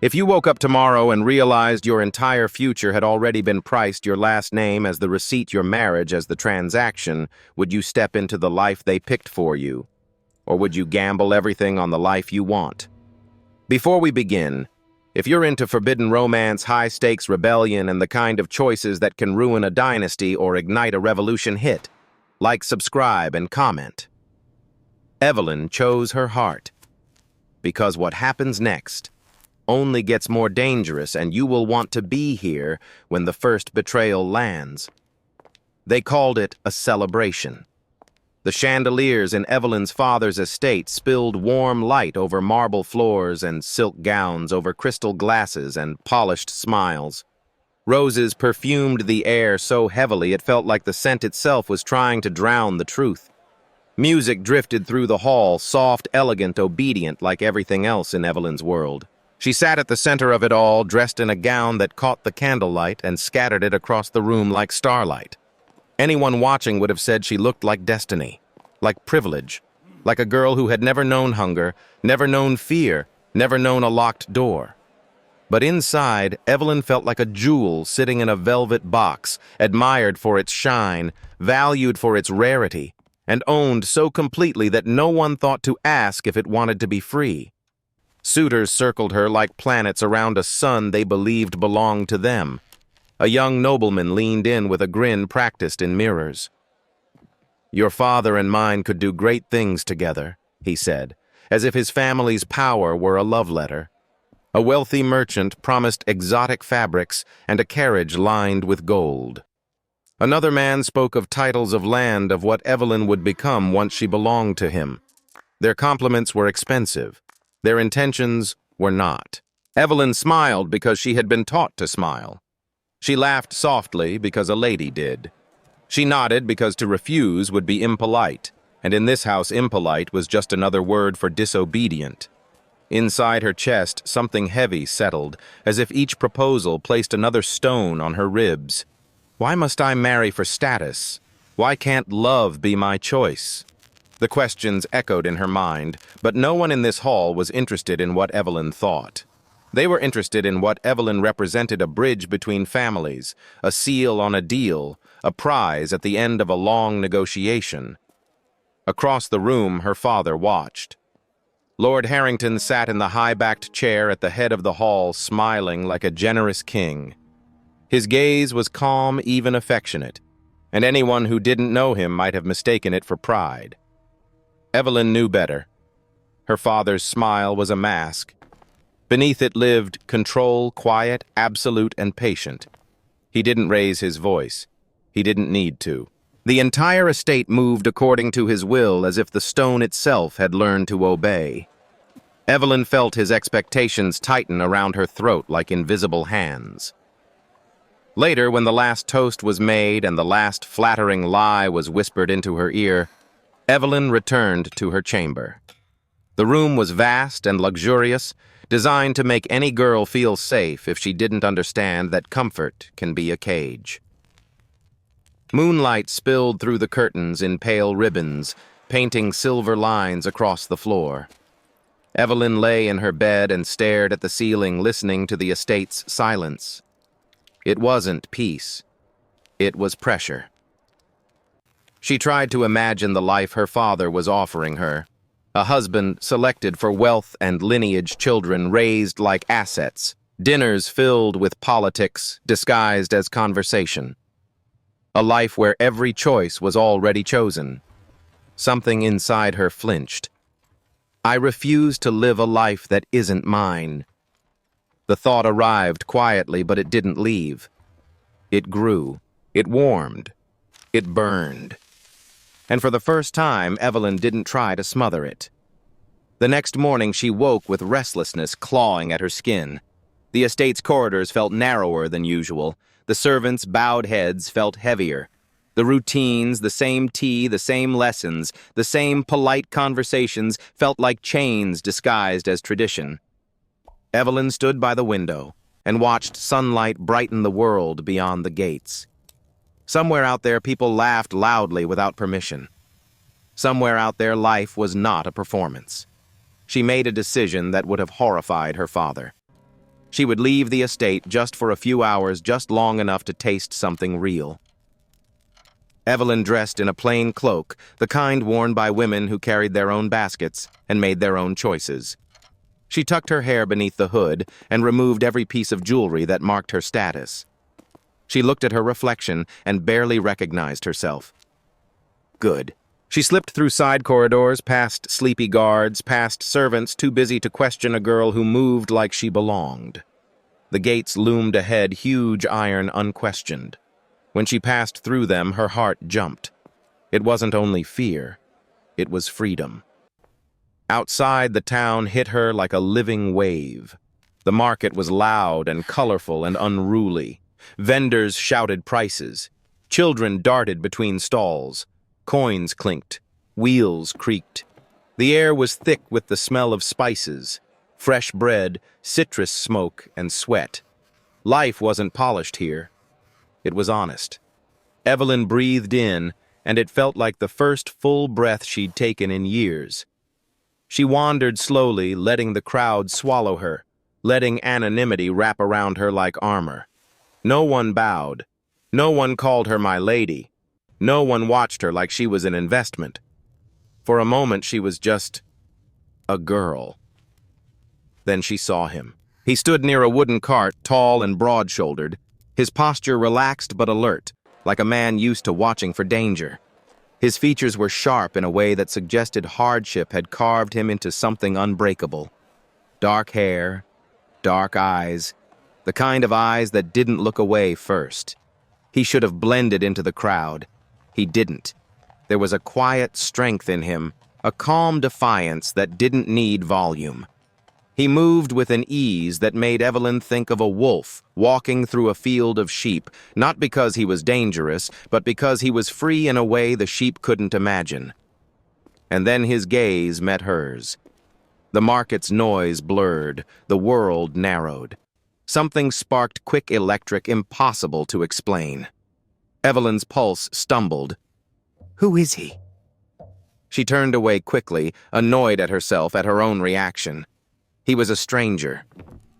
If you woke up tomorrow and realized your entire future had already been priced, your last name as the receipt, your marriage as the transaction, would you step into the life they picked for you? Or would you gamble everything on the life you want? Before we begin, if you're into forbidden romance, high-stakes rebellion, and the kind of choices that can ruin a dynasty or ignite a revolution, hit like, subscribe, and comment. Evelyn chose her heart, because what happens next only gets more dangerous, and you will want to be here when the first betrayal lands. They called it a celebration. The chandeliers in Evelyn's father's estate spilled warm light over marble floors and silk gowns over crystal glasses and polished smiles. Roses perfumed the air so heavily it felt like the scent itself was trying to drown the truth. Music drifted through the hall, soft, elegant, obedient, like everything else in Evelyn's world. She sat at the center of it all, dressed in a gown that caught the candlelight and scattered it across the room like starlight. Anyone watching would have said she looked like destiny, like privilege, like a girl who had never known hunger, never known fear, never known a locked door. But inside, Evelyn felt like a jewel sitting in a velvet box, admired for its shine, valued for its rarity, and owned so completely that no one thought to ask if it wanted to be free. Suitors circled her like planets around a sun they believed belonged to them. A young nobleman leaned in with a grin practiced in mirrors. "Your father and mine could do great things together," he said, as if his family's power were a love letter. A wealthy merchant promised exotic fabrics and a carriage lined with gold. Another man spoke of titles of land, of what Evelyn would become once she belonged to him. Their compliments were expensive. Their intentions were not. Evelyn smiled because she had been taught to smile. She laughed softly because a lady did. She nodded because to refuse would be impolite, and in this house impolite was just another word for disobedient. Inside her chest, something heavy settled, as if each proposal placed another stone on her ribs. Why must I marry for status? Why can't love be my choice? The questions echoed in her mind, but no one in this hall was interested in what Evelyn thought. They were interested in what Evelyn represented: a bridge between families, a seal on a deal, a prize at the end of a long negotiation. Across the room, her father watched. Lord Harrington sat in the high-backed chair at the head of the hall, smiling like a generous king. His gaze was calm, even affectionate, and anyone who didn't know him might have mistaken it for pride. Evelyn knew better. Her father's smile was a mask. Beneath it lived control, quiet, absolute, and patient. He didn't raise his voice. He didn't need to. The entire estate moved according to his will, as if the stone itself had learned to obey. Evelyn felt his expectations tighten around her throat like invisible hands. Later, when the last toast was made and the last flattering lie was whispered into her ear, Evelyn returned to her chamber. The room was vast and luxurious, designed to make any girl feel safe if she didn't understand that comfort can be a cage. Moonlight spilled through the curtains in pale ribbons, painting silver lines across the floor. Evelyn lay in her bed and stared at the ceiling, listening to the estate's silence. It wasn't peace. It was pressure. She tried to imagine the life her father was offering her. A husband selected for wealth and lineage, children raised like assets, dinners filled with politics disguised as conversation. A life where every choice was already chosen. Something inside her flinched. I refuse to live a life that isn't mine. The thought arrived quietly, but it didn't leave. It grew. It warmed. It burned. And for the first time, Evelyn didn't try to smother it. The next morning, she woke with restlessness clawing at her skin. The estate's corridors felt narrower than usual. The servants' bowed heads felt heavier. The routines, the same tea, the same lessons, the same polite conversations felt like chains disguised as tradition. Evelyn stood by the window and watched sunlight brighten the world beyond the gates. Somewhere out there, people laughed loudly without permission. Somewhere out there, life was not a performance. She made a decision that would have horrified her father. She would leave the estate just for a few hours, just long enough to taste something real. Evelyn dressed in a plain cloak, the kind worn by women who carried their own baskets and made their own choices. She tucked her hair beneath the hood and removed every piece of jewelry that marked her status. She looked at her reflection and barely recognized herself. Good. She slipped through side corridors, past sleepy guards, past servants too busy to question a girl who moved like she belonged. The gates loomed ahead, huge iron, unquestioned. When she passed through them, her heart jumped. It wasn't only fear, it was freedom. Outside, the town hit her like a living wave. The market was loud and colorful and unruly. Vendors shouted prices. Children darted between stalls. Coins clinked. Wheels creaked. The air was thick with the smell of spices, fresh bread, citrus smoke, and sweat. Life wasn't polished here. It was honest. Evelyn breathed in, and it felt like the first full breath she'd taken in years. She wandered slowly, letting the crowd swallow her, letting anonymity wrap around her like armor. No one bowed. No one called her my lady. No one watched her like she was an investment. For a moment, she was just a girl. Then she saw him. He stood near a wooden cart, tall and broad-shouldered, his posture relaxed but alert, like a man used to watching for danger. His features were sharp in a way that suggested hardship had carved him into something unbreakable. Dark hair, dark eyes, the kind of eyes that didn't look away first. He should have blended into the crowd. He didn't. There was a quiet strength in him, a calm defiance that didn't need volume. He moved with an ease that made Evelyn think of a wolf walking through a field of sheep, not because he was dangerous, but because he was free in a way the sheep couldn't imagine. And then his gaze met hers. The market's noise blurred, the world narrowed. Something sparked quick electric, impossible to explain. Evelyn's pulse stumbled. Who is he? She turned away quickly, annoyed at herself, at her own reaction. He was a stranger,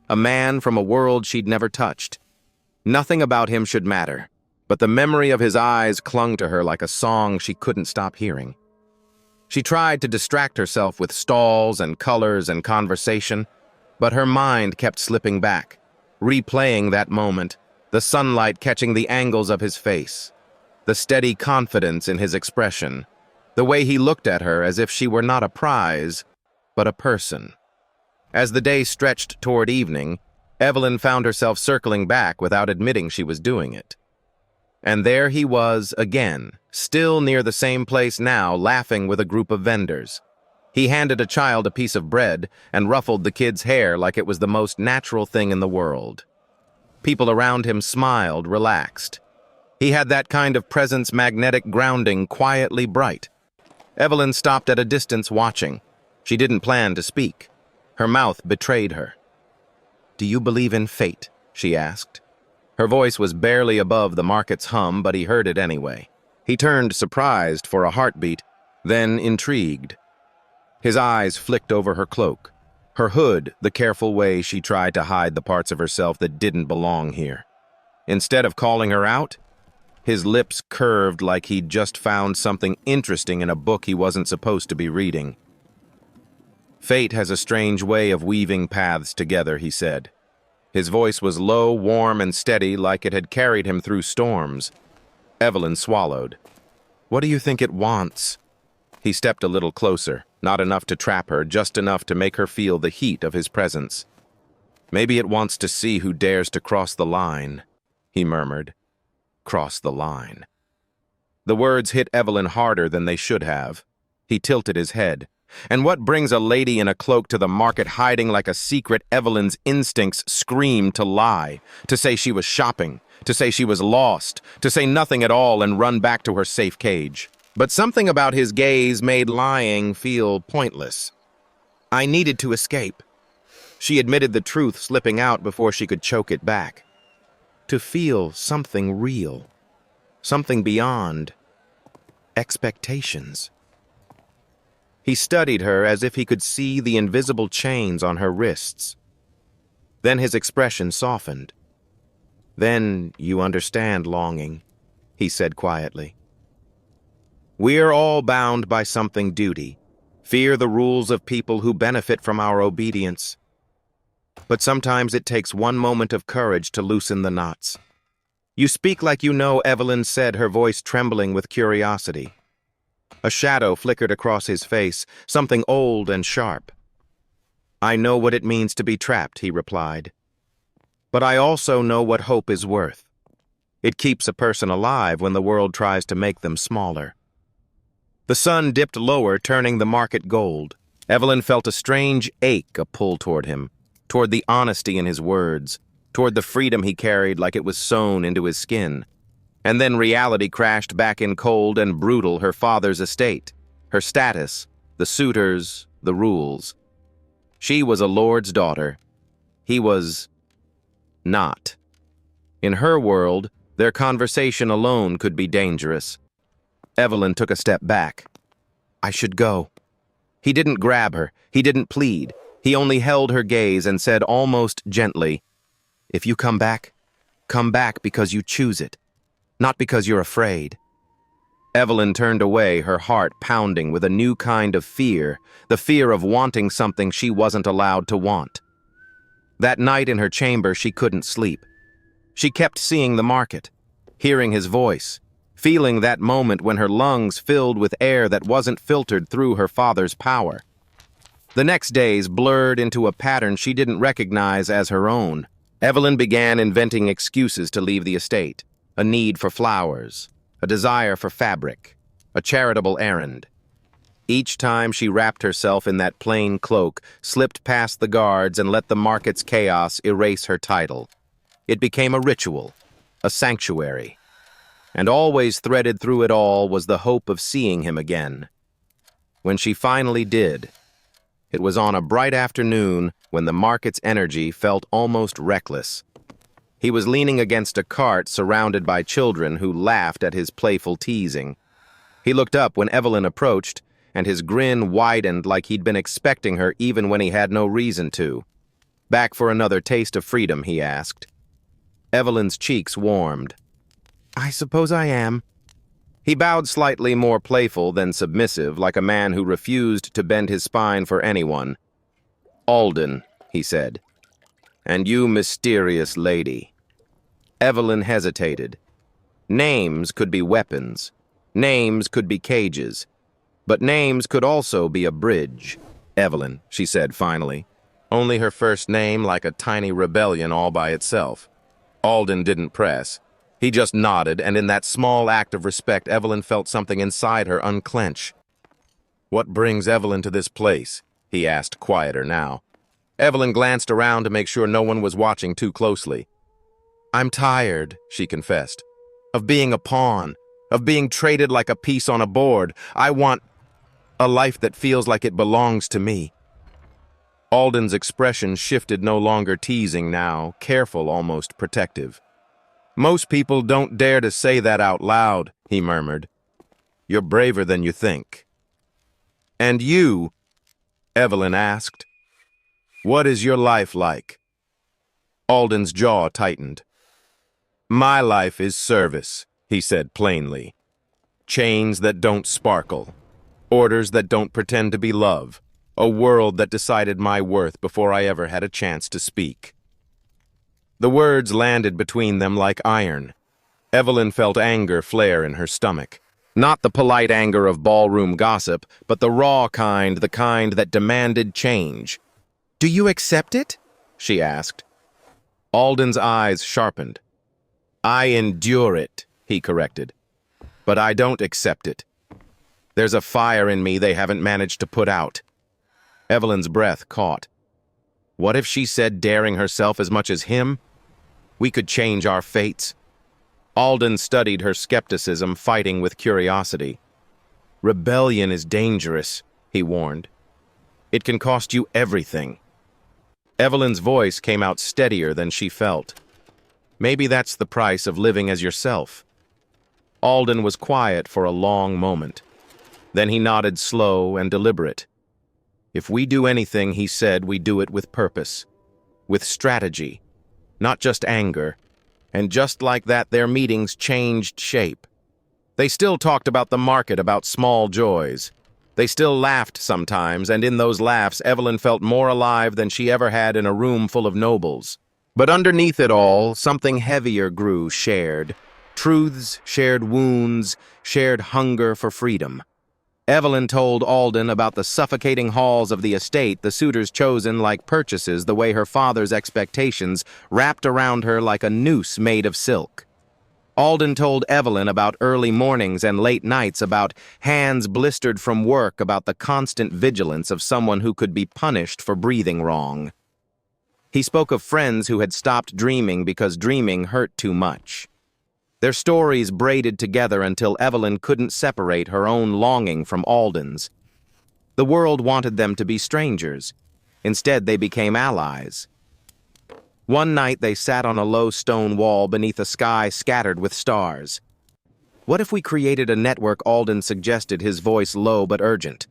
a man from a world she'd never touched. Nothing about him should matter, but the memory of his eyes clung to her like a song she couldn't stop hearing. She tried to distract herself with stalls and colors and conversation, but her mind kept slipping back, replaying that moment, the sunlight catching the angles of his face, the steady confidence in his expression, the way he looked at her as if she were not a prize, but a person. As the day stretched toward evening, Evelyn found herself circling back without admitting she was doing it. And there he was again, still near the same place now, laughing with a group of vendors. He handed a child a piece of bread and ruffled the kid's hair like it was the most natural thing in the world. People around him smiled, relaxed. He had that kind of presence, magnetic grounding, quietly bright. Evelyn stopped at a distance watching. She didn't plan to speak. Her mouth betrayed her. "Do you believe in fate?" she asked. Her voice was barely above the market's hum, but he heard it anyway. He turned surprised for a heartbeat, then intrigued. His eyes flicked over her cloak, her hood, the careful way she tried to hide the parts of herself that didn't belong here. Instead of calling her out, his lips curved like he'd just found something interesting in a book he wasn't supposed to be reading. "Fate has a strange way of weaving paths together," he said. His voice was low, warm, and steady, like it had carried him through storms. Evelyn swallowed. "What do you think it wants?" He stepped a little closer, not enough to trap her, just enough to make her feel the heat of his presence. "Maybe it wants to see who dares to cross the line," he murmured. Cross the line. The words hit Evelyn harder than they should have. He tilted his head. "And what brings a lady in a cloak to the market hiding like a secret?" Evelyn's instincts screamed to lie, to say she was shopping, to say she was lost, to say nothing at all and run back to her safe cage. But something about his gaze made lying feel pointless. "I needed to escape." She admitted the truth, slipping out before she could choke it back. To feel something real, something beyond expectations. He studied her as if he could see the invisible chains on her wrists. Then his expression softened. "Then you understand longing," he said quietly. "We're all bound by something duty, fear the rules of people who benefit from our obedience. But sometimes it takes one moment of courage to loosen the knots." "You speak like you know," Evelyn said, her voice trembling with curiosity. A shadow flickered across his face, something old and sharp. "I know what it means to be trapped," he replied. "But I also know what hope is worth. It keeps a person alive when the world tries to make them smaller." The sun dipped lower, turning the market gold. Evelyn felt a strange ache, a pull toward him, toward the honesty in his words, toward the freedom he carried like it was sewn into his skin. And then reality crashed back in cold and brutal: her father's estate, her status, the suitors, the rules. She was a lord's daughter. He was not. In her world, their conversation alone could be dangerous. Evelyn took a step back. "I should go." He didn't grab her. He didn't plead. He only held her gaze and said almost gently, "If you come back because you choose it, not because you're afraid." Evelyn turned away, her heart pounding with a new kind of fear, the fear of wanting something she wasn't allowed to want. That night in her chamber, she couldn't sleep. She kept seeing the market, hearing his voice, feeling that moment when her lungs filled with air that wasn't filtered through her father's power. The next days blurred into a pattern she didn't recognize as her own. Evelyn began inventing excuses to leave the estate: a need for flowers, a desire for fabric, a charitable errand. Each time she wrapped herself in that plain cloak, slipped past the guards, and let the market's chaos erase her title. It became a ritual, a sanctuary. And always threaded through it all was the hope of seeing him again. When she finally did, it was on a bright afternoon when the market's energy felt almost reckless. He was leaning against a cart surrounded by children who laughed at his playful teasing. He looked up when Evelyn approached, and his grin widened like he'd been expecting her even when he had no reason to. "Back for another taste of freedom?" he asked. Evelyn's cheeks warmed. "I suppose I am." He bowed, slightly more playful than submissive, like a man who refused to bend his spine for anyone. "Alden," he said. "And you, mysterious lady." Evelyn hesitated. Names could be weapons. Names could be cages. But names could also be a bridge. "Evelyn," she said finally. Only her first name, like a tiny rebellion all by itself. Alden didn't press. He just nodded, and in that small act of respect, Evelyn felt something inside her unclench. "What brings Evelyn to this place?" he asked, quieter now. Evelyn glanced around to make sure no one was watching too closely. "I'm tired," she confessed, "of being a pawn, of being traded like a piece on a board. I want a life that feels like it belongs to me." Alden's expression shifted, no longer teasing now, careful, almost protective. "Most people don't dare to say that out loud," he murmured. "You're braver than you think." "And you?" Evelyn asked. "What is your life like?" Alden's jaw tightened. "My life is service," he said plainly. "Chains that don't sparkle. Orders that don't pretend to be love. A world that decided my worth before I ever had a chance to speak." The words landed between them like iron. Evelyn felt anger flare in her stomach. Not the polite anger of ballroom gossip, but the raw kind, the kind that demanded change. "Do you accept it?" she asked. Alden's eyes sharpened. "I endure it," he corrected. "But I don't accept it. There's a fire in me they haven't managed to put out." Evelyn's breath caught. What if she said daring herself as much as him? We could change our fates. Alden studied her skepticism, fighting with curiosity. "Rebellion is dangerous," he warned. "It can cost you everything." Evelyn's voice came out steadier than she felt. "Maybe that's the price of living as yourself." Alden was quiet for a long moment. Then he nodded, slow and deliberate. "If we do anything," he said, "we do it with purpose. with strategy, not just anger. And just like that, their meetings changed shape. They still talked about the market, about small joys. They still laughed sometimes, and in those laughs, Evelyn felt more alive than she ever had in a room full of nobles. But underneath it all, something heavier grew, shared. Truths, shared wounds, shared hunger for freedom. Evelyn told Alden about the suffocating halls of the estate, the suitors chosen like purchases, the way her father's expectations wrapped around her like a noose made of silk. Alden told Evelyn about early mornings and late nights, about hands blistered from work, about the constant vigilance of someone who could be punished for breathing wrong. He spoke of friends who had stopped dreaming because dreaming hurt too much. Their stories braided together until Evelyn couldn't separate her own longing from Alden's. The world wanted them to be strangers. Instead, they became allies. One night, they sat on a low stone wall beneath a sky scattered with stars. What if we created a network? Alden suggested, his voice low but urgent.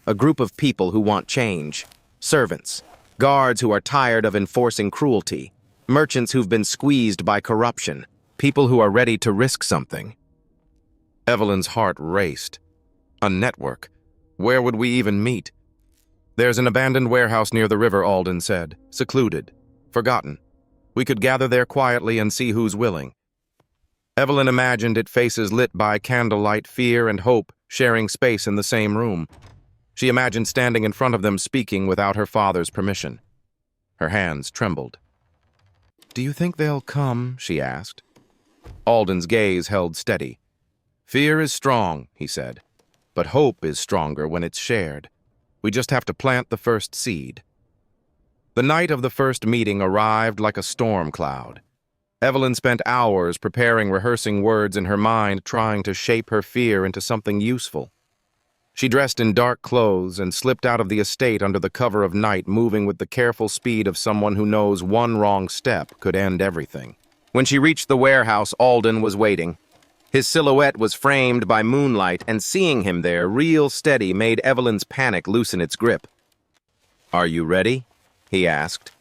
A group of people who want change. Servants. Guards who are tired of enforcing cruelty. Merchants who've been squeezed by corruption. People who are ready to risk something. Evelyn's heart raced. A network? Where would we even meet? There's an abandoned warehouse near the river, Alden said. Secluded. Forgotten. We could gather there quietly and see who's willing. Evelyn imagined it, faces lit by candlelight, fear and hope sharing space in the same room. She imagined standing in front of them, speaking without her father's permission. Her hands trembled. "Do you think they'll come?" she asked. Alden's gaze held steady. "Fear is strong," he said, "but hope is stronger when it's shared. We just have to plant the first seed." The night of the first meeting arrived like a storm cloud. Evelyn spent hours preparing, rehearsing words in her mind, trying to shape her fear into something useful. She dressed in dark clothes and slipped out of the estate under the cover of night, moving with the careful speed of someone who knows one wrong step could end everything. When she reached the warehouse, Alden was waiting. His silhouette was framed by moonlight, and seeing him there, real steady, made Evelyn's panic loosen its grip. "Are you ready?" he asked.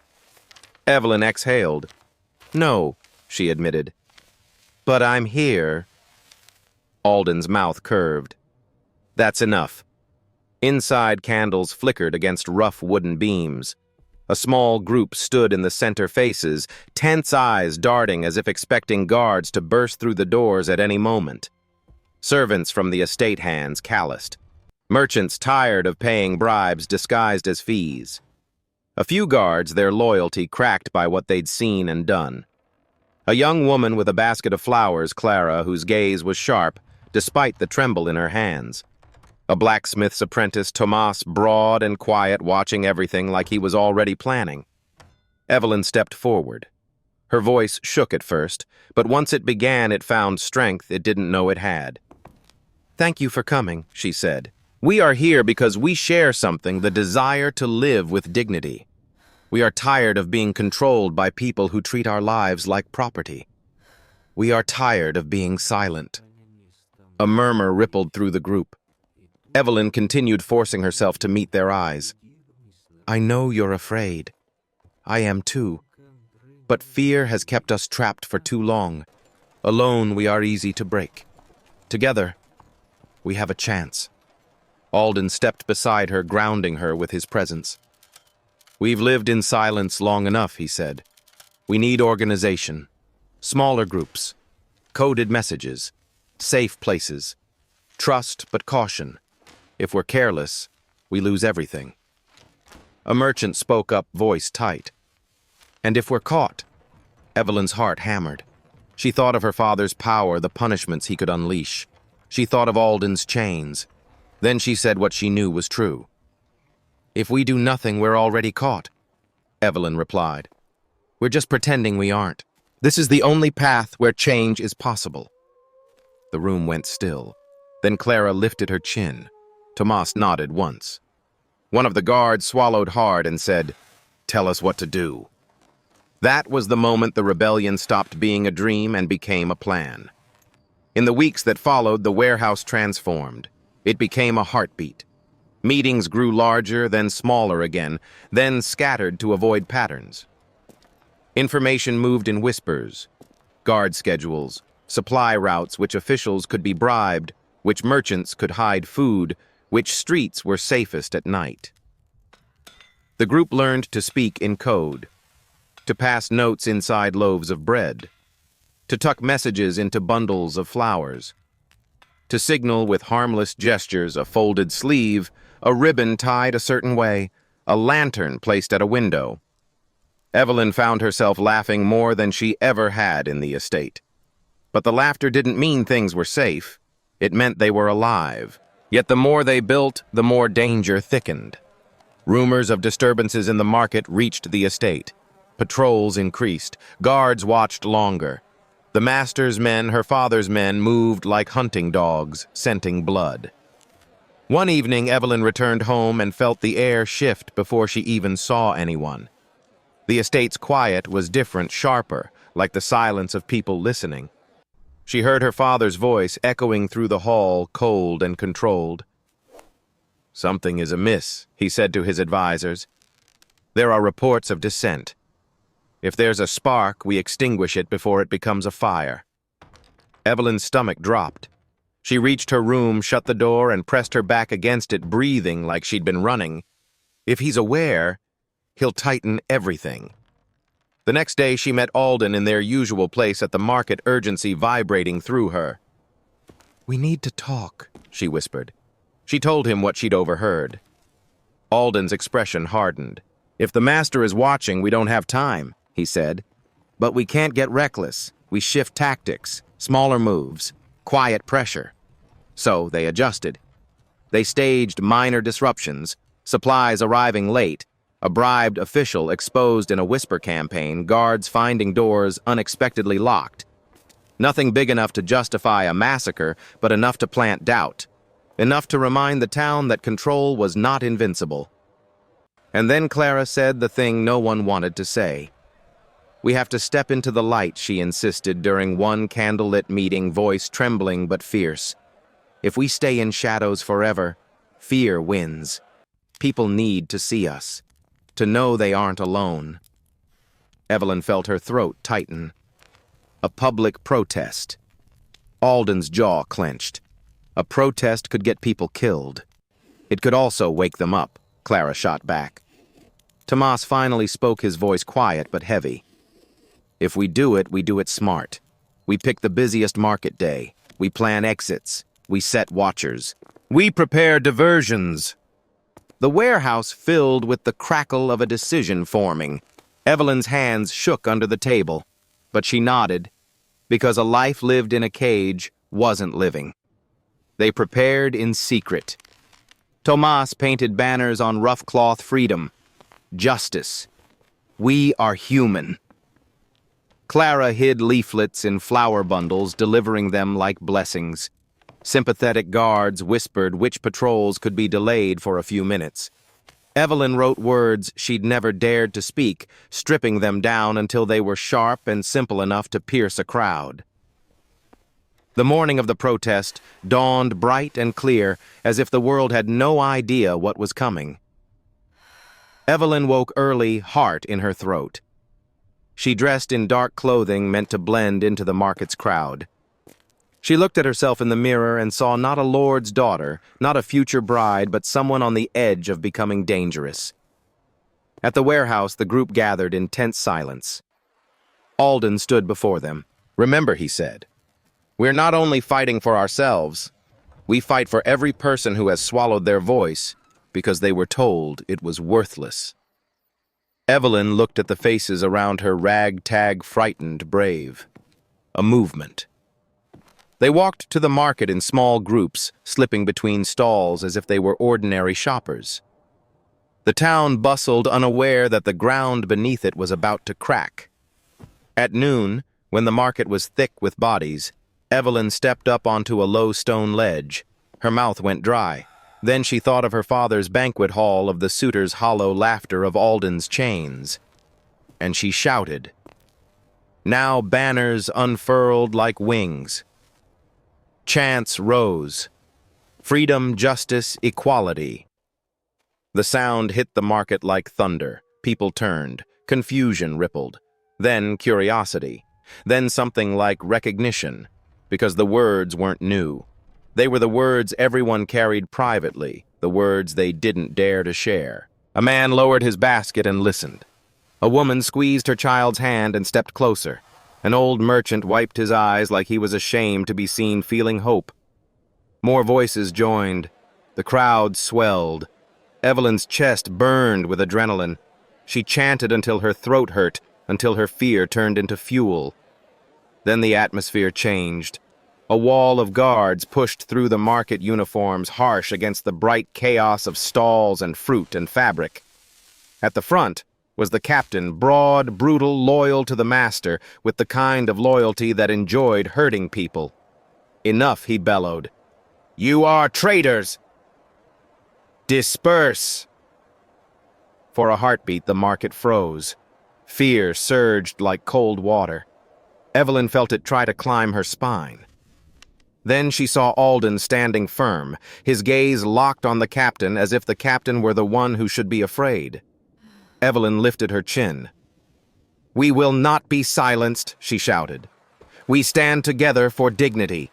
Evelyn exhaled. "No," she admitted. "But I'm here." Alden's mouth curved. "That's enough." Inside, candles flickered against rough wooden beams. A small group stood in the center, faces, tense eyes darting as if expecting guards to burst through the doors at any moment. Servants from the estate hands, calloused. Merchants tired of paying bribes disguised as fees. A few guards, their loyalty cracked by what they'd seen and done. A young woman with a basket of flowers, Clara, whose gaze was sharp, despite the tremble in her hands. A blacksmith's apprentice, Tomas, broad and quiet, watching everything like he was already planning. Evelyn stepped forward. Her voice shook at first, but once it began, it found strength it didn't know it had. "Thank you for coming," she said. "We are here because we share something, the desire to live with dignity. We are tired of being controlled by people who treat our lives like property. We are tired of being silent." A murmur rippled through the group. Evelyn continued, forcing herself to meet their eyes. "I know you're afraid. I am too. But fear has kept us trapped for too long. Alone, we are easy to break. Together, we have a chance." Alden stepped beside her, grounding her with his presence. "We've lived in silence long enough," he said. "We need organization. Smaller groups. Coded messages. Safe places. Trust, but caution. If we're careless, we lose everything." A merchant spoke up, voice tight. "And if we're caught?" Evelyn's heart hammered. She thought of her father's power, the punishments he could unleash. She thought of Alden's chains. Then she said what she knew was true. "If we do nothing, we're already caught," Evelyn replied. "We're just pretending we aren't. This is the only path where change is possible." The room went still. Then Clara lifted her chin. Tomas nodded once. One of the guards swallowed hard and said, "Tell us what to do." That was the moment the rebellion stopped being a dream and became a plan. In the weeks that followed, the warehouse transformed. It became a heartbeat. Meetings grew larger, then smaller again, then scattered to avoid patterns. Information moved in whispers. Guard schedules, supply routes which officials could be bribed, which merchants could hide food, which streets were safest at night. The group learned to speak in code, to pass notes inside loaves of bread, to tuck messages into bundles of flowers, to signal with harmless gestures a folded sleeve, a ribbon tied a certain way, a lantern placed at a window. Evelyn found herself laughing more than she ever had in the estate. But the laughter didn't mean things were safe. It meant they were alive. Yet the more they built, the more danger thickened. Rumors of disturbances in the market reached the estate. Patrols increased. Guards watched longer. The master's men, her father's men, moved like hunting dogs, scenting blood. One evening, Evelyn returned home and felt the air shift before she even saw anyone. The estate's quiet was different, sharper, like the silence of people listening. She heard her father's voice echoing through the hall, cold and controlled. "Something is amiss," he said to his advisors. "There are reports of dissent. If there's a spark, we extinguish it before it becomes a fire." Evelyn's stomach dropped. She reached her room, shut the door, and pressed her back against it, breathing like she'd been running. If he's aware, he'll tighten everything. The next day, she met Alden in their usual place at the market, urgency vibrating through her. "We need to talk," she whispered. She told him what she'd overheard. Alden's expression hardened. "If the master is watching, we don't have time," he said. "But we can't get reckless. We shift tactics, smaller moves, quiet pressure." So they adjusted. They staged minor disruptions, supplies arriving late, a bribed official exposed in a whisper campaign, guards finding doors unexpectedly locked. Nothing big enough to justify a massacre, but enough to plant doubt. Enough to remind the town that control was not invincible. And then Clara said the thing no one wanted to say. "We have to step into the light," she insisted during one candlelit meeting, voice trembling but fierce. "If we stay in shadows forever, fear wins. People need to see us, to know they aren't alone." Evelyn felt her throat tighten. A public protest. Alden's jaw clenched. A protest could get people killed. It could also wake them up, Clara shot back. Tomas finally spoke, his voice quiet but heavy. "If we do it smart. We pick the busiest market day. We plan exits. We set watchers. We prepare diversions." The warehouse filled with the crackle of a decision forming. Evelyn's hands shook under the table, but she nodded, because a life lived in a cage wasn't living. They prepared in secret. Tomas painted banners on rough cloth: freedom, justice. We are human. Clara hid leaflets in flower bundles, delivering them like blessings. Sympathetic guards whispered which patrols could be delayed for a few minutes. Evelyn wrote words she'd never dared to speak, stripping them down until they were sharp and simple enough to pierce a crowd. The morning of the protest dawned bright and clear, as if the world had no idea what was coming. Evelyn woke early, heart in her throat. She dressed in dark clothing meant to blend into the market's crowd. She looked at herself in the mirror and saw not a lord's daughter, not a future bride, but someone on the edge of becoming dangerous. At the warehouse, the group gathered in tense silence. Alden stood before them. "Remember," he said, "we're not only fighting for ourselves. We fight for every person who has swallowed their voice because they were told it was worthless." Evelyn looked at the faces around her, ragtag, frightened, brave. A movement. They walked to the market in small groups, slipping between stalls as if they were ordinary shoppers. The town bustled, unaware that the ground beneath it was about to crack. At noon, when the market was thick with bodies, Evelyn stepped up onto a low stone ledge. Her mouth went dry. Then she thought of her father's banquet hall, of the suitors' hollow laughter, of Alden's chains. And she shouted. Now banners unfurled like wings. Chants rose. Freedom, justice, equality. The sound hit the market like thunder. People turned. Confusion rippled. Then curiosity. Then something like recognition, because the words weren't new. They were the words everyone carried privately, the words they didn't dare to share. A man lowered his basket and listened. A woman squeezed her child's hand and stepped closer. An old merchant wiped his eyes like he was ashamed to be seen feeling hope. More voices joined. The crowd swelled. Evelyn's chest burned with adrenaline. She chanted until her throat hurt, until her fear turned into fuel. Then the atmosphere changed. A wall of guards pushed through the market uniforms, harsh against the bright chaos of stalls and fruit and fabric. At the front was the captain, broad, brutal, loyal to the master, with the kind of loyalty that enjoyed hurting people. Enough, he bellowed. You are traitors! Disperse! For a heartbeat, the market froze. Fear surged like cold water. Evelyn felt it try to climb her spine. Then she saw Alden standing firm, his gaze locked on the captain as if the captain were the one who should be afraid. Evelyn lifted her chin. We will not be silenced, she shouted. We stand together for dignity.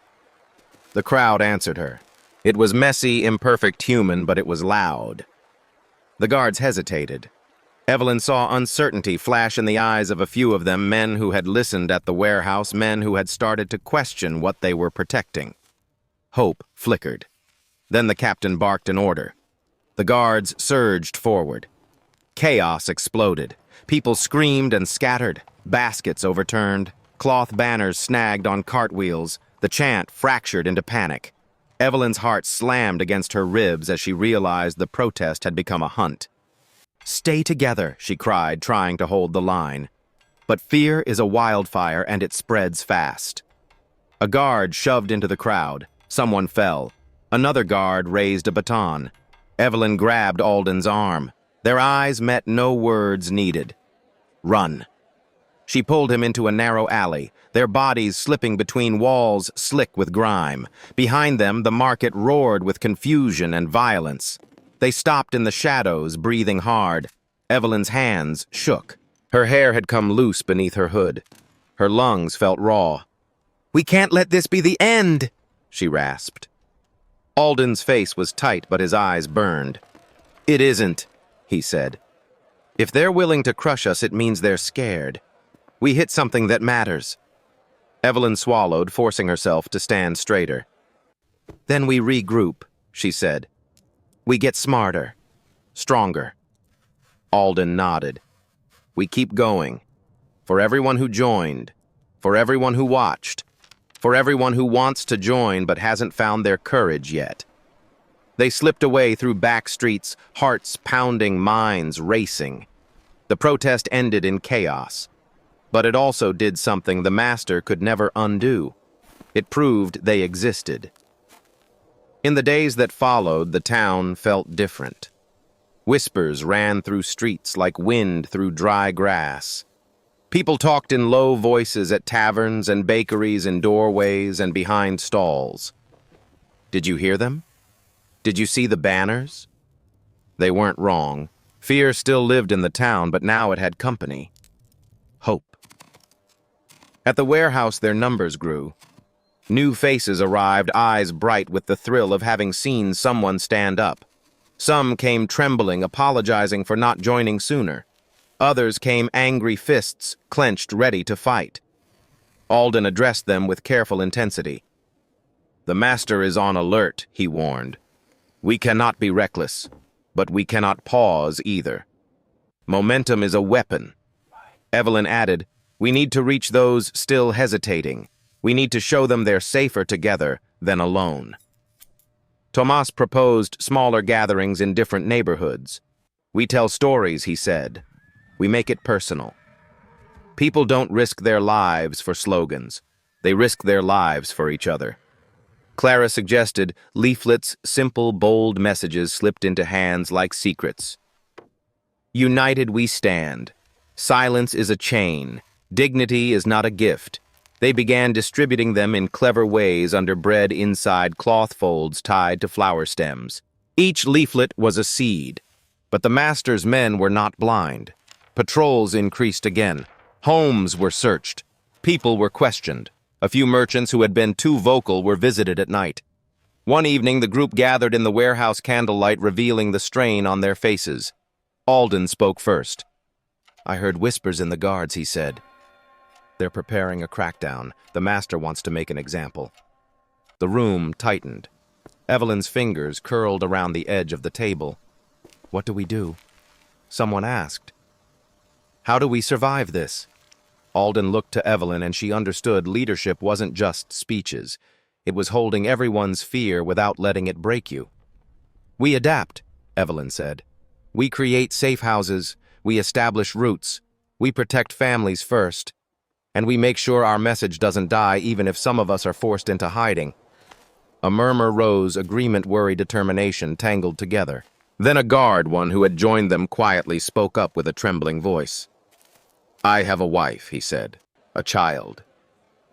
The crowd answered her. It was messy, imperfect human, but it was loud. The guards hesitated. Evelyn saw uncertainty flash in the eyes of a few of them, men who had listened at the warehouse, men who had started to question what they were protecting. Hope flickered. Then the captain barked an order. The guards surged forward. Chaos exploded. People screamed and scattered. Baskets overturned. Cloth banners snagged on cartwheels. The chant fractured into panic. Evelyn's heart slammed against her ribs as she realized the protest had become a hunt. Stay together, she cried, trying to hold the line. But fear is a wildfire, and it spreads fast. A guard shoved into the crowd. Someone fell. Another guard raised a baton. Evelyn grabbed Alden's arm. Their eyes met, no words needed. Run. She pulled him into a narrow alley, their bodies slipping between walls slick with grime. Behind them, the market roared with confusion and violence. They stopped in the shadows, breathing hard. Evelyn's hands shook. Her hair had come loose beneath her hood. Her lungs felt raw. We can't let this be the end, she rasped. Alden's face was tight, but his eyes burned. It isn't, he said. If they're willing to crush us, it means they're scared. We hit something that matters. Evelyn swallowed, forcing herself to stand straighter. Then we regroup, she said. We get smarter, stronger. Alden nodded. We keep going. For everyone who joined, for everyone who watched, for everyone who wants to join but hasn't found their courage yet. They slipped away through back streets, hearts pounding, minds racing. The protest ended in chaos. But it also did something the master could never undo. It proved they existed. In the days that followed, the town felt different. Whispers ran through streets like wind through dry grass. People talked in low voices at taverns and bakeries, in doorways and behind stalls. Did you hear them? Did you see the banners? They weren't wrong. Fear still lived in the town, but now it had company. Hope. At the warehouse, their numbers grew. New faces arrived, eyes bright with the thrill of having seen someone stand up. Some came trembling, apologizing for not joining sooner. Others came angry fists, clenched, ready to fight. Alden addressed them with careful intensity. The master is on alert, he warned. We cannot be reckless, but we cannot pause either. Momentum is a weapon. Evelyn added, we need to reach those still hesitating. We need to show them they're safer together than alone. Tomas proposed smaller gatherings in different neighborhoods. We tell stories, he said. We make it personal. People don't risk their lives for slogans. They risk their lives for each other. Clara suggested leaflets, simple, bold messages slipped into hands like secrets. United we stand. Silence is a chain. Dignity is not a gift. They began distributing them in clever ways under bread inside cloth folds tied to flower stems. Each leaflet was a seed. But the master's men were not blind. Patrols increased again. Homes were searched. People were questioned. A few merchants who had been too vocal were visited at night. One evening, the group gathered in the warehouse candlelight, revealing the strain on their faces. Alden spoke first. "I heard whispers in the guards," he said. "They're preparing a crackdown. The master wants to make an example." The room tightened. Evelyn's fingers curled around the edge of the table. "What do we do?" someone asked. "How do we survive this?" Alden looked to Evelyn, and she understood leadership wasn't just speeches. It was holding everyone's fear without letting it break you. "We adapt," Evelyn said. "We create safe houses, we establish routes, we protect families first, and we make sure our message doesn't die even if some of us are forced into hiding." A murmur rose, agreement, worry, determination tangled together. Then a guard, one who had joined them quietly, spoke up with a trembling voice. "I have a wife," he said, "a child.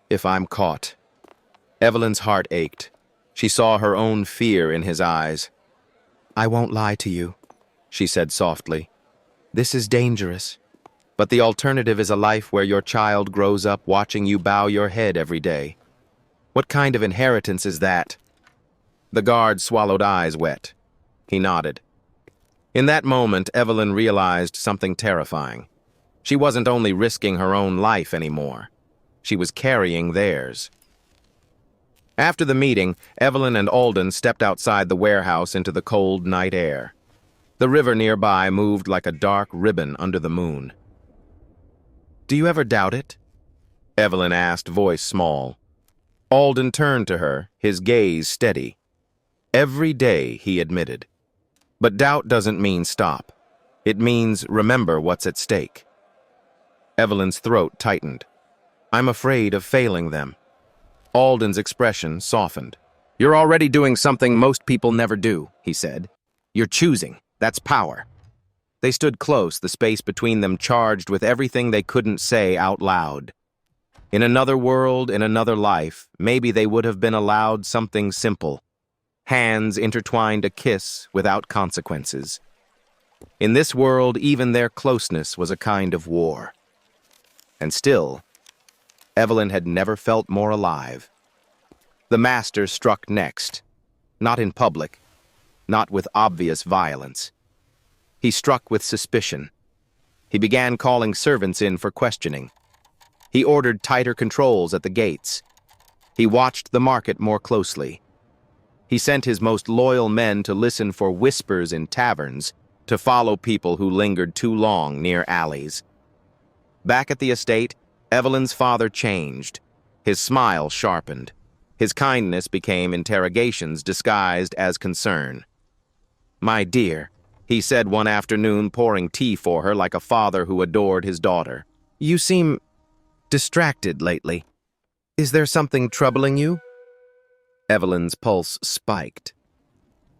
If I'm caught—" Evelyn's heart ached. She saw her own fear in his eyes. "I won't lie to you," she said softly. "This is dangerous. But the alternative is a life where your child grows up watching you bow your head every day. What kind of inheritance is that?" The guard swallowed, eyes wet. He nodded. In that moment, Evelyn realized something terrifying. She wasn't only risking her own life anymore. She was carrying theirs. After the meeting, Evelyn and Alden stepped outside the warehouse into the cold night air. The river nearby moved like a dark ribbon under the moon. "Do you ever doubt it?" Evelyn asked, voice small. Alden turned to her, his gaze steady. "Every day," he admitted. "But doubt doesn't mean stop. It means remember what's at stake." Evelyn's throat tightened. "I'm afraid of failing them." Alden's expression softened. "You're already doing something most people never do," he said. "You're choosing. That's power." They stood close, the space between them charged with everything they couldn't say out loud. In another world, in another life, maybe they would have been allowed something simple. Hands intertwined, a kiss without consequences. In this world, even their closeness was a kind of war. And still, Evelyn had never felt more alive. The master struck next, not in public, not with obvious violence. He struck with suspicion. He began calling servants in for questioning. He ordered tighter controls at the gates. He watched the market more closely. He sent his most loyal men to listen for whispers in taverns, to follow people who lingered too long near alleys. Back at the estate, Evelyn's father changed. His smile sharpened. His kindness became interrogations disguised as concern. "My dear," he said one afternoon, pouring tea for her like a father who adored his daughter. "You seem distracted lately. Is there something troubling you?" Evelyn's pulse spiked.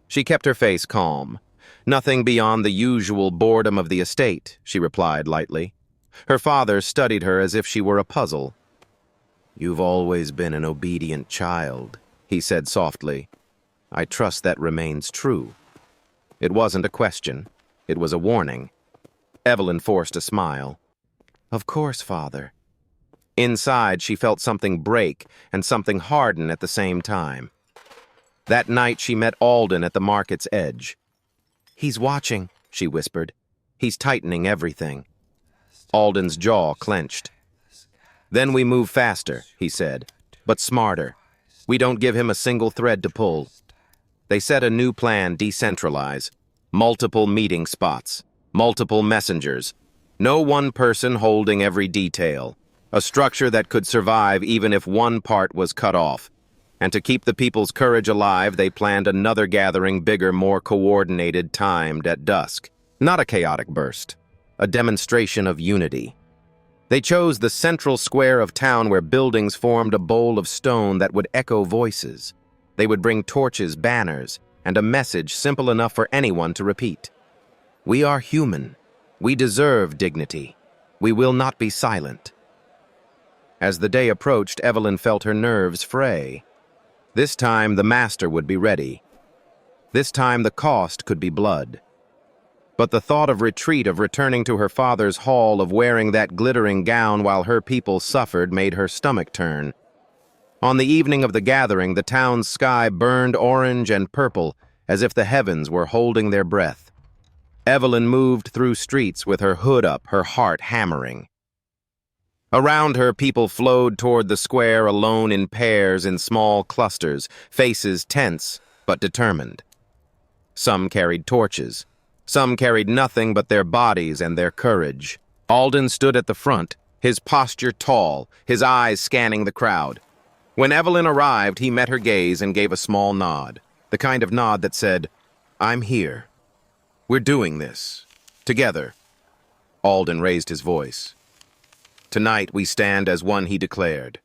She kept her face calm. "Nothing beyond the usual boredom of the estate," she replied lightly. Her father studied her as if she were a puzzle. "You've always been an obedient child," he said softly. "I trust that remains true." It wasn't a question. It was a warning. Evelyn forced a smile. "Of course, father." Inside, she felt something break and something harden at the same time. That night, she met Alden at the market's edge. "He's watching," she whispered. "He's tightening everything." Alden's jaw clenched. "Then we move faster," he said, "but smarter. We don't give him a single thread to pull." They set a new plan, decentralize. Multiple meeting spots, multiple messengers. No one person holding every detail. A structure that could survive even if one part was cut off. And to keep the people's courage alive, they planned another gathering, bigger, more coordinated, timed at dusk. Not a chaotic burst. A demonstration of unity. They chose the central square of town where buildings formed a bowl of stone that would echo voices. They would bring torches, banners, and a message simple enough for anyone to repeat. "We are human. We deserve dignity. We will not be silent." As the day approached, Evelyn felt her nerves fray. This time, the master would be ready. This time, the cost could be blood. But the thought of retreat, of returning to her father's hall, of wearing that glittering gown while her people suffered, made her stomach turn. On the evening of the gathering, the town's sky burned orange and purple, as if the heavens were holding their breath. Evelyn moved through streets with her hood up, her heart hammering. Around her, people flowed toward the square alone in pairs, in small clusters, faces tense but determined. Some carried torches. Some carried nothing but their bodies and their courage. Alden stood at the front, his posture tall, his eyes scanning the crowd. When Evelyn arrived, he met her gaze and gave a small nod, the kind of nod that said, "I'm here. We're doing this. Together." Alden raised his voice. "Tonight we stand as one," he declared.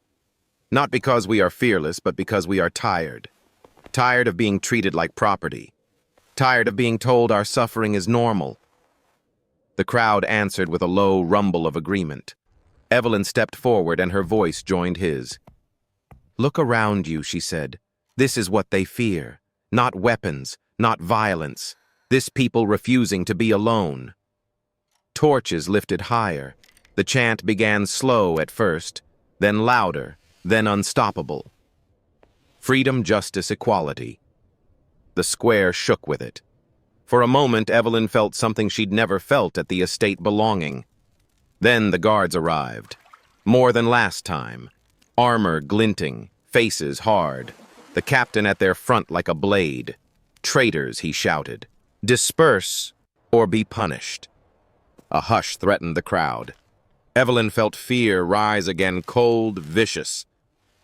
"Not because we are fearless, but because we are tired. Tired of being treated like property. Tired of being told our suffering is normal." The crowd answered with a low rumble of agreement. Evelyn stepped forward and her voice joined his. "Look around you," she said. "This is what they fear. Not weapons, not violence. This people refusing to be alone." Torches lifted higher. The chant began slow at first, then louder, then unstoppable. Freedom, justice, equality. The square shook with it. For a moment, Evelyn felt something she'd never felt at the estate belonging. Then the guards arrived. More than last time. Armor glinting, faces hard. The captain at their front like a blade. "Traitors," he shouted. "Disperse or be punished." A hush threatened the crowd. Evelyn felt fear rise again, cold, vicious.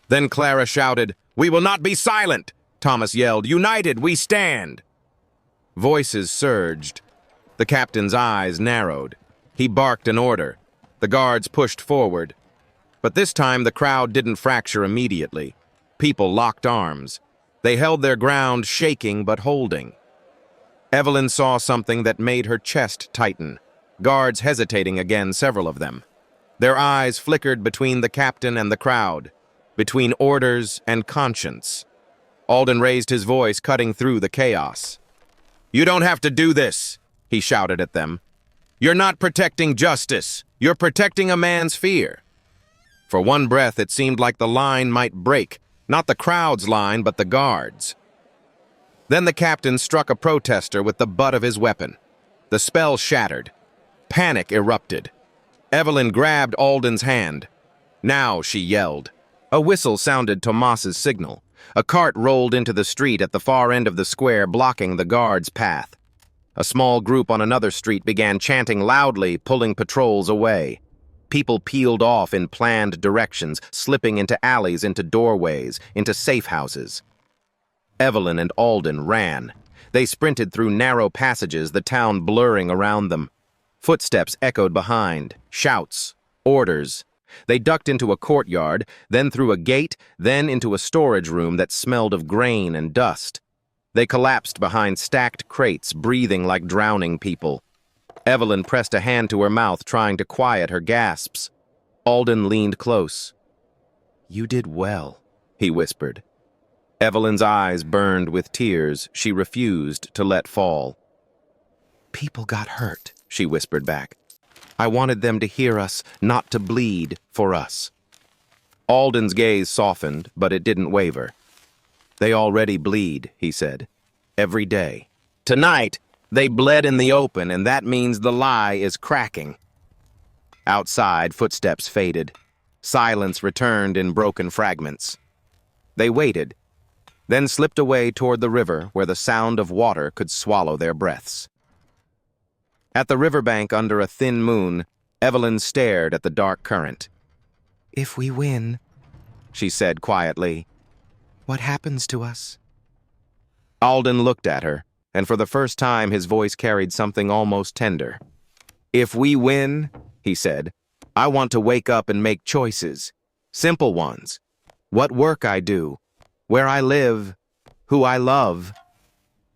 Then Clara shouted, "We will not be silent!" Thomas yelled, "United, we stand!" Voices surged. The captain's eyes narrowed. He barked an order. The guards pushed forward. But this time the crowd didn't fracture immediately. People locked arms. They held their ground, shaking but holding. Evelyn saw something that made her chest tighten. Guards hesitating again, several of them. Their eyes flickered between the captain and the crowd, between orders and conscience. Alden raised his voice, cutting through the chaos. "You don't have to do this," he shouted at them. "You're not protecting justice. You're protecting a man's fear." For one breath, it seemed like the line might break, not the crowd's line, but the guards. Then the captain struck a protester with the butt of his weapon. The spell shattered. Panic erupted. Evelyn grabbed Alden's hand. "Now," she yelled. A whistle sounded Tomas's signal. A cart rolled into the street at the far end of the square, blocking the guard's path. A small group on another street began chanting loudly, pulling patrols away. People peeled off in planned directions, slipping into alleys, into doorways, into safe houses. Evelyn and Alden ran. They sprinted through narrow passages, the town blurring around them. Footsteps echoed behind, shouts, orders. They ducked into a courtyard, then through a gate, then into a storage room that smelled of grain and dust. They collapsed behind stacked crates, breathing like drowning people. Evelyn pressed a hand to her mouth, trying to quiet her gasps. Alden leaned close. "You did well," he whispered. Evelyn's eyes burned with tears she refused to let fall. "People got hurt," she whispered back. "I wanted them to hear us, not to bleed for us." Alden's gaze softened, but it didn't waver. "They already bleed," he said. "Every day. Tonight, they bled in the open, and that means the lie is cracking." Outside, footsteps faded. Silence returned in broken fragments. They waited, then slipped away toward the river where the sound of water could swallow their breaths. At the riverbank under a thin moon, Evelyn stared at the dark current. "If we win," she said quietly, "what happens to us?" Alden looked at her, and for the first time his voice carried something almost tender. "If we win," he said, "I want to wake up and make choices. Simple ones. What work I do, where I live, who I love."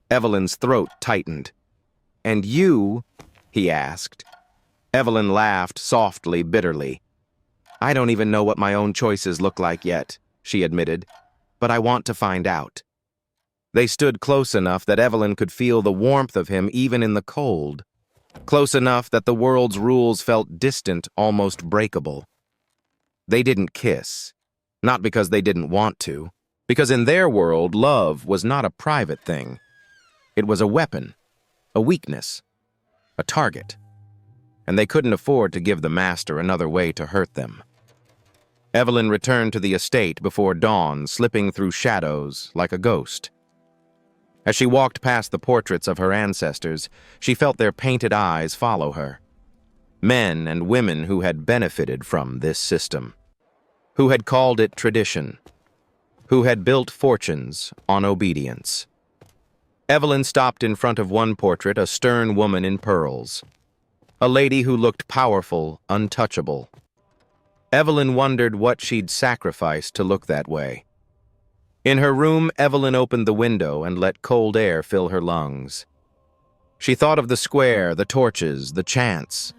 Evelyn's throat tightened. "And you?" he asked. Evelyn laughed softly, bitterly. "I don't even know what my own choices look like yet," she admitted, "but I want to find out." They stood close enough that Evelyn could feel the warmth of him even in the cold. close enough that the world's rules felt distant, almost breakable. They didn't kiss, not because they didn't want to, because in their world, love was not a private thing. It was a weapon, a weakness, a target, and they couldn't afford to give the master another way to hurt them. Evelyn returned to the estate before dawn, slipping through shadows like a ghost. As she walked past the portraits of her ancestors, she felt their painted eyes follow her. Men and women who had benefited from this system, who had called it tradition, who had built fortunes on obedience. Evelyn stopped in front of one portrait, a stern woman in pearls, a lady who looked powerful, untouchable. Evelyn wondered what she'd sacrificed to look that way. In her room, Evelyn opened the window and let cold air fill her lungs. She thought of the square, the torches, the chants.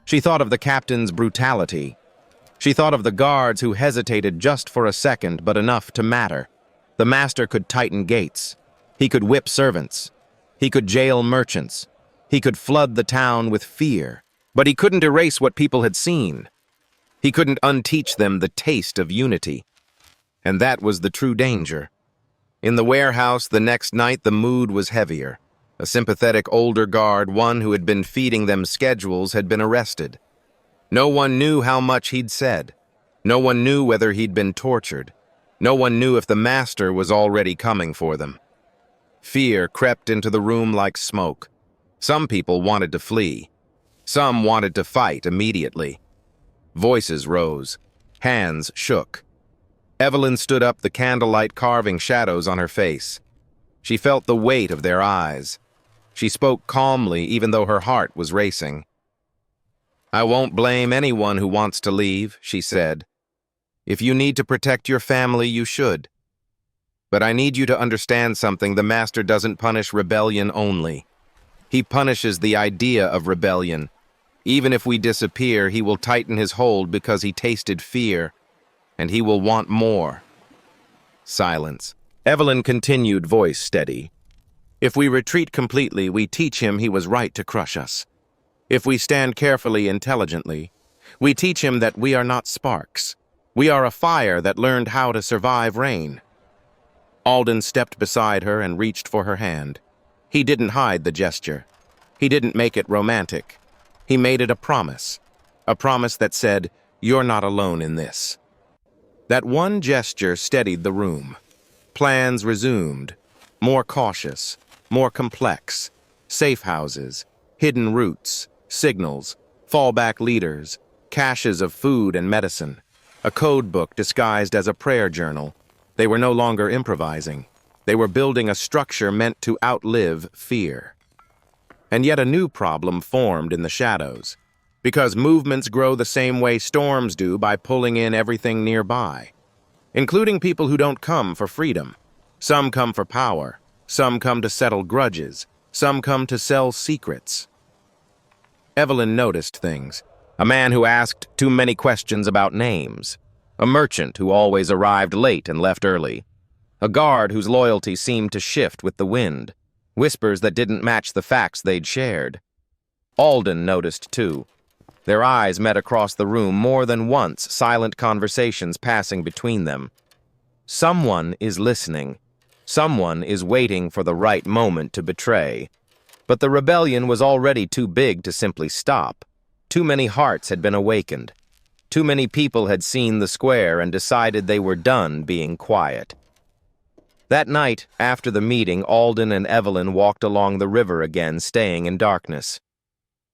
She thought of the captain's brutality. She thought of the guards who hesitated just for a second, but enough to matter. The master could tighten gates. He could whip servants. He could jail merchants. He could flood the town with fear. But he couldn't erase what people had seen. He couldn't unteach them the taste of unity. And that was the true danger. In the warehouse the next night, the mood was heavier. A sympathetic older guard, one who had been feeding them schedules, had been arrested. No one knew how much he'd said. No one knew whether he'd been tortured. No one knew if the master was already coming for them. Fear crept into the room like smoke. Some people wanted to flee. Some wanted to fight immediately. Voices rose. Hands shook. Evelyn stood up, the candlelight carving shadows on her face. She felt the weight of their eyes. She spoke calmly, even though her heart was racing. "I won't blame anyone who wants to leave," she said. "If you need to protect your family, you should. But I need you to understand something. The master doesn't punish rebellion only. He punishes the idea of rebellion. Even if we disappear, he will tighten his hold because he tasted fear. And he will want more." Silence. Evelyn continued, voice steady. "If we retreat completely, we teach him he was right to crush us. If we stand carefully, intelligently, we teach him that we are not sparks. We are a fire that learned how to survive rain." Alden stepped beside her and reached for her hand. He didn't hide the gesture. He didn't make it romantic. He made it a promise that said, "You're not alone in this." That one gesture steadied the room. Plans resumed, more cautious, more complex. Safe houses, hidden routes, signals, fallback leaders, caches of food and medicine, a code book disguised as a prayer journal. They were no longer improvising. They were building a structure meant to outlive fear. And yet a new problem formed in the shadows. Because movements grow the same way storms do, by pulling in everything nearby, including people who don't come for freedom. Some come for power. Some come to settle grudges. Some come to sell secrets. Evelyn noticed things. A man who asked too many questions about names. A merchant who always arrived late and left early. A guard whose loyalty seemed to shift with the wind. Whispers that didn't match the facts they'd shared. Alden noticed too. Their eyes met across the room more than once, silent conversations passing between them. Someone is listening. Someone is waiting for the right moment to betray. But the rebellion was already too big to simply stop. Too many hearts had been awakened. Too many people had seen the square and decided they were done being quiet. That night, after the meeting, Alden and Evelyn walked along the river again, staying in darkness.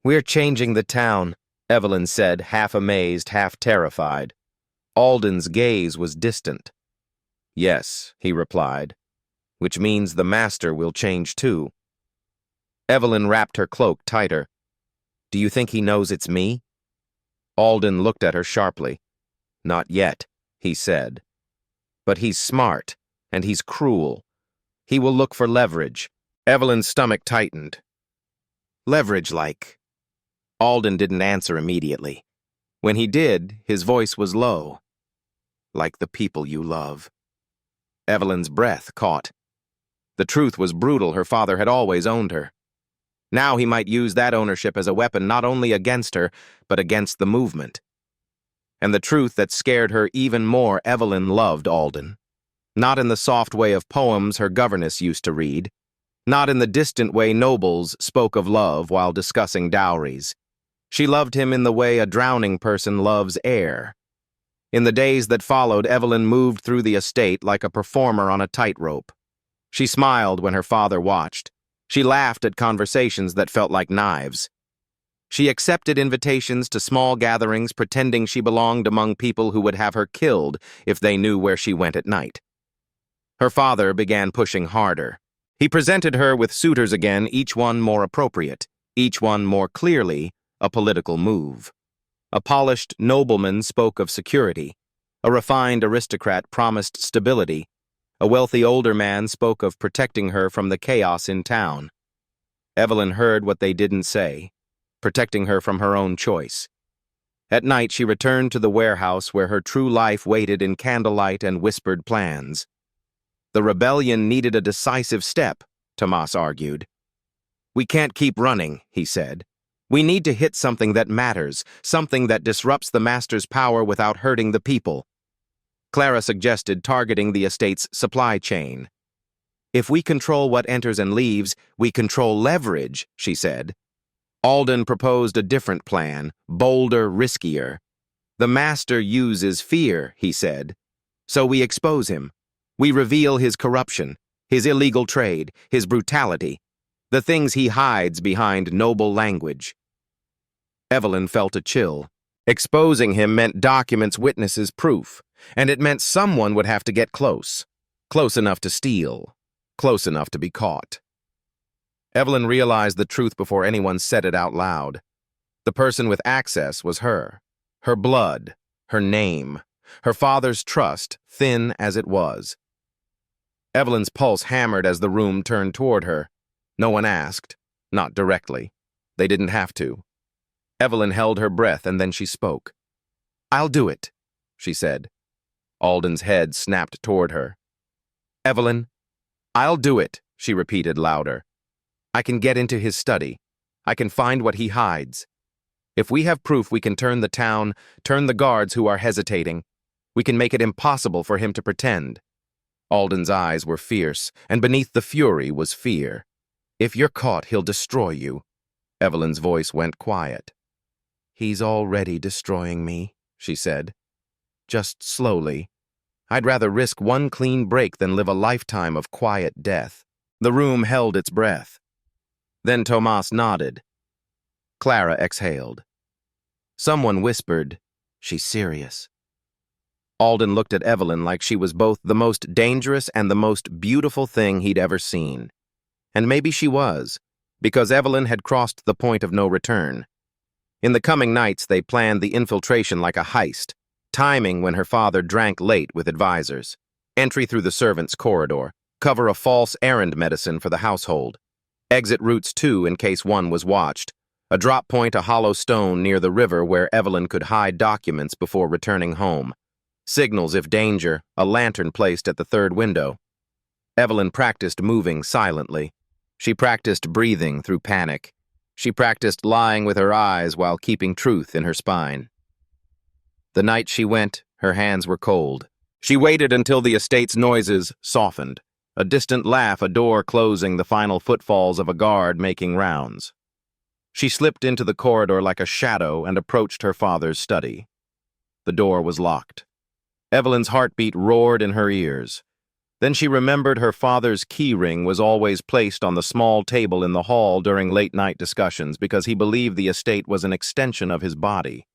"We're changing the town," Evelyn said, half amazed, half terrified. Alden's gaze was distant. "Yes," he replied, "which means the master will change too." Evelyn wrapped her cloak tighter. "Do you think he knows it's me?" Alden looked at her sharply. "Not yet," he said. "But he's smart, and he's cruel. He will look for leverage." Evelyn's stomach tightened. "Leverage like?" Alden didn't answer immediately. When he did, his voice was low. "Like the people you love." Evelyn's breath caught. The truth was brutal. Her father had always owned her. Now he might use that ownership as a weapon not only against her, but against the movement. And the truth that scared her even more, Evelyn loved Alden. Not in the soft way of poems her governess used to read, not in the distant way nobles spoke of love while discussing dowries. She loved him in the way a drowning person loves air. In the days that followed, Evelyn moved through the estate like a performer on a tightrope. She smiled when her father watched. She laughed at conversations that felt like knives. She accepted invitations to small gatherings, pretending she belonged among people who would have her killed if they knew where she went at night. Her father began pushing harder. He presented her with suitors again, each one more appropriate, each one more clearly a political move. A polished nobleman spoke of security. A refined aristocrat promised stability. A wealthy older man spoke of protecting her from the chaos in town. Evelyn heard what they didn't say, protecting her from her own choice. At night, she returned to the warehouse where her true life waited in candlelight and whispered plans. The rebellion needed a decisive step, Tomas argued. We can't keep running, he said. We need to hit something that matters, something that disrupts the master's power without hurting the people. Clara suggested targeting the estate's supply chain. If we control what enters and leaves, we control leverage, she said. Alden proposed a different plan, bolder, riskier. The master uses fear, he said. So we expose him. We reveal his corruption, his illegal trade, his brutality, the things he hides behind noble language. Evelyn felt a chill. Exposing him meant documents, witnesses, proof, and it meant someone would have to get close enough to steal, close enough to be caught. Evelyn realized the truth before anyone said it out loud. The person with access was her blood, her name, her father's trust, thin as it was. Evelyn's pulse hammered as the room turned toward her. No one asked, not directly. They didn't have to. Evelyn held her breath and then she spoke. I'll do it, she said. Alden's head snapped toward her. Evelyn, I'll do it, she repeated louder. I can get into his study. I can find what he hides. If we have proof, we can turn the town, turn the guards who are hesitating. We can make it impossible for him to pretend. Alden's eyes were fierce, and beneath the fury was fear. If you're caught, he'll destroy you. Evelyn's voice went quiet. He's already destroying me, she said. Just slowly. I'd rather risk one clean break than live a lifetime of quiet death. The room held its breath. Then Tomas nodded. Clara exhaled. Someone whispered, she's serious. Alden looked at Evelyn like she was both the most dangerous and the most beautiful thing he'd ever seen. And maybe she was, because Evelyn had crossed the point of no return. In the coming nights, they planned the infiltration like a heist, timing when her father drank late with advisors, entry through the servants' corridor, cover a false errand medicine for the household, exit routes too in case one was watched, a drop point, a hollow stone near the river where Evelyn could hide documents before returning home, signals if danger, a lantern placed at the third window. Evelyn practiced moving silently. She practiced breathing through panic. She practiced lying with her eyes while keeping truth in her spine. The night she went, her hands were cold. She waited until the estate's noises softened. A distant laugh, a door closing, the final footfalls of a guard making rounds. She slipped into the corridor like a shadow and approached her father's study. The door was locked. Evelyn's heartbeat roared in her ears. Then she remembered her father's key ring was always placed on the small table in the hall during late-night discussions because he believed the estate was an extension of his body.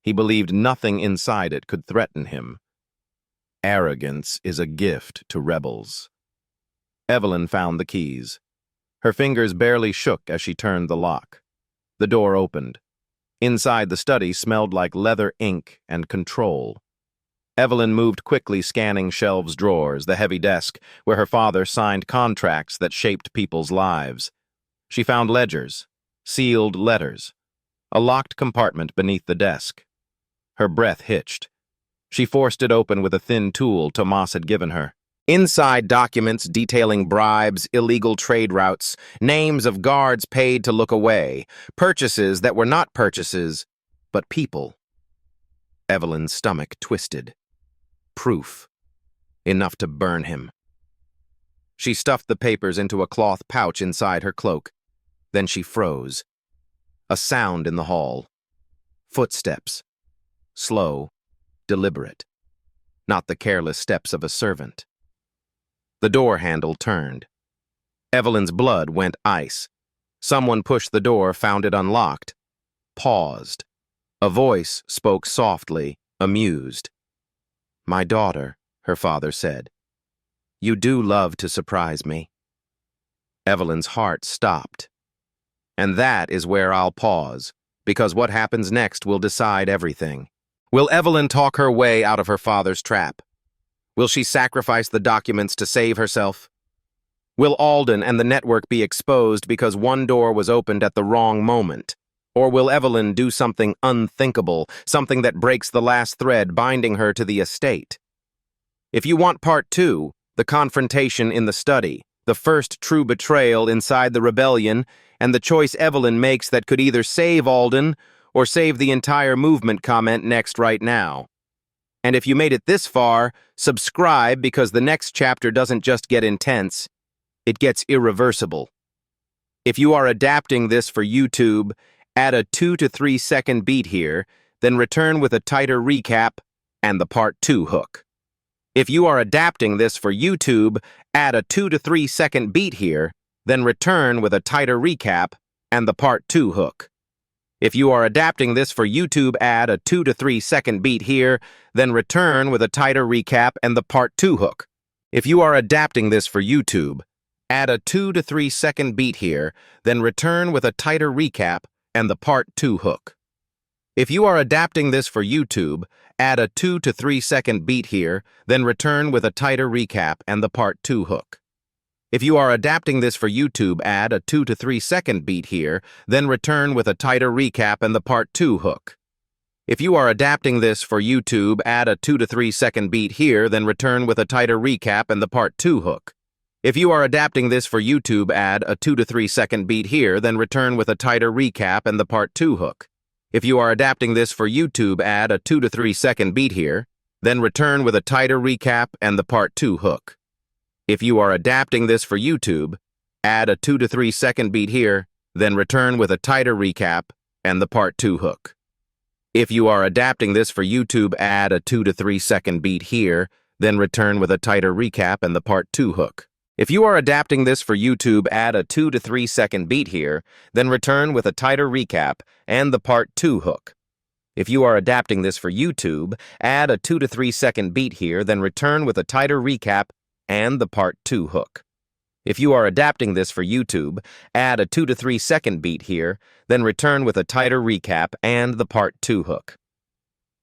He believed nothing inside it could threaten him. Arrogance is a gift to rebels. Evelyn found the keys. Her fingers barely shook as she turned the lock. The door opened. Inside, the study smelled like leather, ink, and control. Evelyn moved quickly, scanning shelves, drawers, the heavy desk where her father signed contracts that shaped people's lives. She found ledgers, sealed letters, a locked compartment beneath the desk. Her breath hitched. She forced it open with a thin tool Tomas had given her. Inside documents detailing bribes, illegal trade routes, names of guards paid to look away, purchases that were not purchases, but people. Evelyn's stomach twisted. Proof. Enough to burn him. She stuffed the papers into a cloth pouch inside her cloak. Then she froze. A sound in the hall. Footsteps. Slow, deliberate. Not the careless steps of a servant. The door handle turned. Evelyn's blood went ice. Someone pushed the door, found it unlocked. Paused. A voice spoke softly, amused. "My daughter," her father said. "You do love to surprise me." Evelyn's heart stopped. And that is where I'll pause, because what happens next will decide everything. Will Evelyn talk her way out of her father's trap? Will she sacrifice the documents to save herself? Will Alden and the network be exposed because one door was opened at the wrong moment? Or will Evelyn do something unthinkable, something that breaks the last thread binding her to the estate? If you want part 2, the confrontation in the study, the first true betrayal inside the rebellion, and the choice Evelyn makes that could either save Alden or save the entire movement, comment next right now. And if you made it this far, subscribe, because the next chapter doesn't just get intense, it gets irreversible. If you are adapting this for YouTube, add a 2 to 3 second beat here, then return with a tighter recap and the part 2 hook. If you are adapting this for YouTube, add a 2 to 3 second beat here, then return with a tighter recap and the part 2 hook. If you are adapting this for YouTube, add a 2 to 3 second beat here, then return with a tighter recap and the part 2 hook. If you are adapting this for YouTube, add a 2 to 3 second beat here, then return with a tighter recap and the part 2 hook. If you are adapting this for YouTube, add a 2 to 3 second beat here, then return with a tighter recap and the part 2 hook. If you are adapting this for YouTube, add a 2 to 3 second beat here, then return with a tighter recap and the part 2 hook. If you are adapting this for YouTube, add a 2 to 3 second beat here, then return with a tighter recap and the part 2 hook. If you are adapting this for YouTube, add a 2 to 3 second beat here, then return with a tighter recap and the part 2 hook. If you are adapting this for YouTube, add a 2 to 3 second beat here, then return with a tighter recap and the part 2 hook. If you are adapting this for YouTube, add a 2 to 3 second beat here, then return with a tighter recap and the part 2 hook. If you are adapting this for YouTube, add a 2 to 3 second beat here, then return with a tighter recap and the part 2 hook. If you are adapting this for YouTube, add a 2 to 3 second beat here, then return with a tighter recap and the part 2 hook. If you are adapting this for YouTube, add a 2 to 3 second beat here, then return with a tighter recap and the part 2 hook. If you are adapting this for YouTube, add a 2 to 3 second beat here, then return with a tighter recap and the part 2 hook.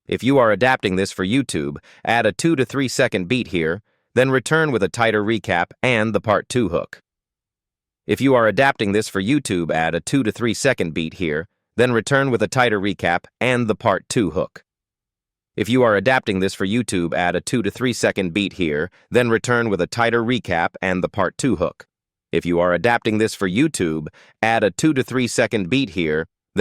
If you are adapting this for YouTube, add a 2 to 3 second beat here, then return with a tighter recap and the part 2 hook. If you are adapting this for YouTube, add a 2 to 3 second beat here, then return with a tighter recap and the part 2 hook. If you are adapting this for YouTube, add a 2 to 3 second beat here, then return with a tighter recap and the part 2 hook. If you are adapting this for YouTube, add a 2 to 3 second beat here,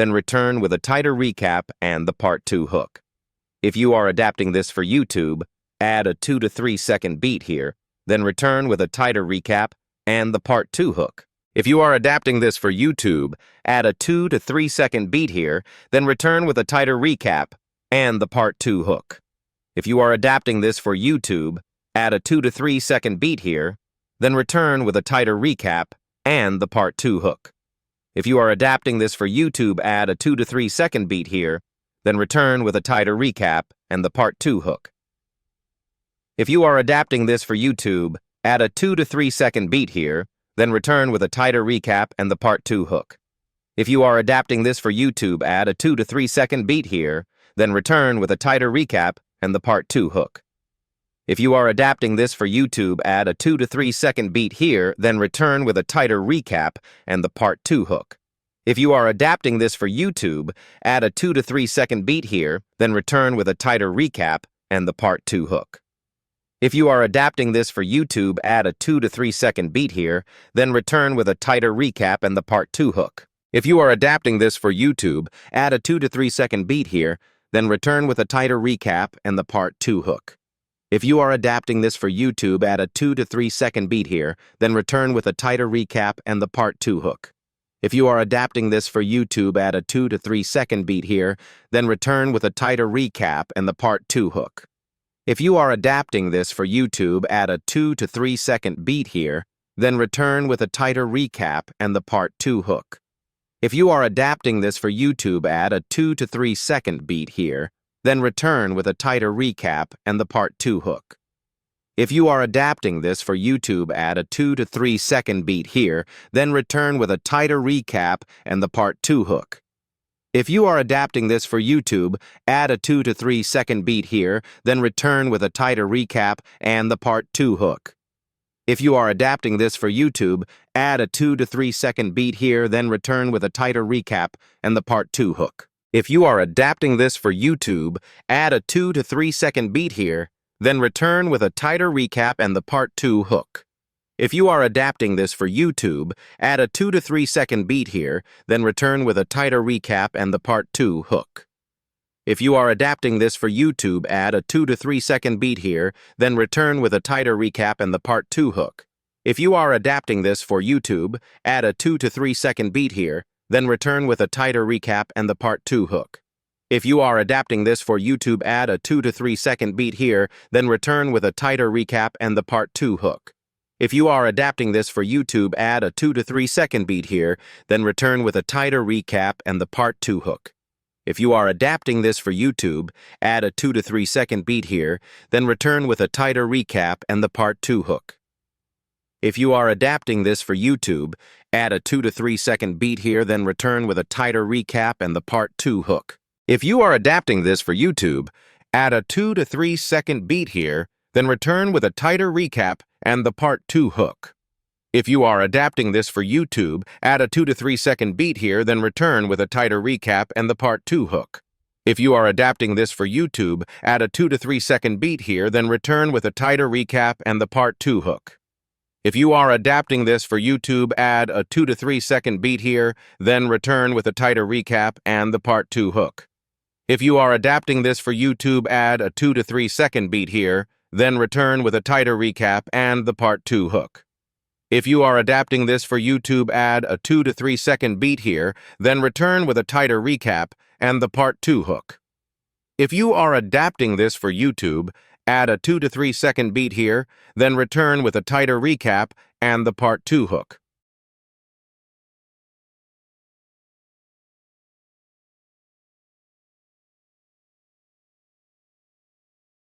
then return with a tighter recap and the part 2 hook. If you are adapting this for YouTube, add a 2 to 3 second beat here, then return with a tighter recap and the part 2 hook. If you are adapting this for YouTube, add a 2 to 3 second beat here, then return with a tighter recap and the part 2 hook. If you are adapting this for YouTube, add a 2 to 3 second beat here, then return with a tighter recap and the part 2 hook. If you are adapting this for YouTube, add a 2 to 3 second beat here, then return with a tighter recap and the part 2 hook. If you are adapting this for YouTube, add a 2 to 3 second beat here, then return with a tighter recap and the part 2 hook. If you are adapting this for YouTube, add a 2 to 3 second beat here, then return with a tighter recap and the part 2 hook. If you are adapting this for YouTube, add a 2 to 3 second beat here, then return with a tighter recap and the part 2 hook. If you are adapting this for YouTube, add a 2 to 3 second beat here, then return with a tighter recap and the part 2 hook. If you are adapting this for YouTube, add a 2 to 3 second beat here, then return with a tighter recap and the part 2 hook. If you are adapting this for YouTube, add a 2 to 3 second beat here, then return with a tighter recap and the part 2 hook. If you are adapting this for YouTube, add a 2 to 3 second beat here, then return with a tighter recap and the part 2 hook. If you are adapting this for YouTube, add a 2 to 3 second beat here, then return with a tighter recap and the part 2 hook. If you are adapting this for YouTube, add a 2 to 3 second beat here, then return with a tighter recap and the part 2 hook. If you are adapting this for YouTube, add a 2 to 3 second beat here, then return with a tighter recap and the part 2 hook. If you are adapting this for YouTube, add a 2 to 3 second beat here, then return with a tighter recap and the part 2 hook. If you are adapting this for YouTube, add a 2 to 3 second beat here, then return with a tighter recap and the part 2 hook. If you are adapting this for YouTube, add a 2 to 3 second beat here, then return with a tighter recap and the part 2 hook. If you are adapting this for YouTube, add a 2 to 3 second beat here, then return with a tighter recap and the part 2 hook. If you are adapting this for YouTube, add a 2 to 3 second beat here, then return with a tighter recap and the part 2 hook. If you are adapting this for YouTube, add a 2 to 3 second beat here, then return with a tighter recap and the part 2 hook. If you are adapting this for YouTube, add a 2 to 3 second beat here, then return with a tighter recap and the part 2 hook. If you are adapting this for YouTube, add a 2 to 3 second beat here, then return with a tighter recap and the part 2 hook. If you are adapting this for YouTube, add a 2 to 3 second beat here, then return with a tighter recap and the part 2 hook. If you are adapting this for YouTube, add a 2 to 3 second beat here, then return with a tighter recap and the part 2 hook. If you are adapting this for YouTube, add a 2 to 3 second beat here, then return with a tighter recap and the part 2 hook. If you are adapting this for YouTube, add a 2 to 3 second beat here, then return with a tighter recap and the part 2 hook. If you are adapting this for YouTube, add a 2 to 3 second beat here, then return with a tighter recap and the part 2 hook. If you are adapting this for YouTube, add a 2 to 3 second beat here, then return with a tighter recap and the part 2 hook. If you are adapting this for YouTube, add a 2 to 3 second beat here, then return with a tighter recap and the part 2 hook. If you are adapting this for YouTube, add a 2 to 3 second beat here, then return with a tighter recap and the part 2 hook. If you are adapting this for YouTube, add a 2 to 3 second beat here, then return with a tighter recap and the part 2 hook. If you are adapting this for YouTube, add a 2 to 3 second beat here, then return with a tighter recap and the part 2 hook.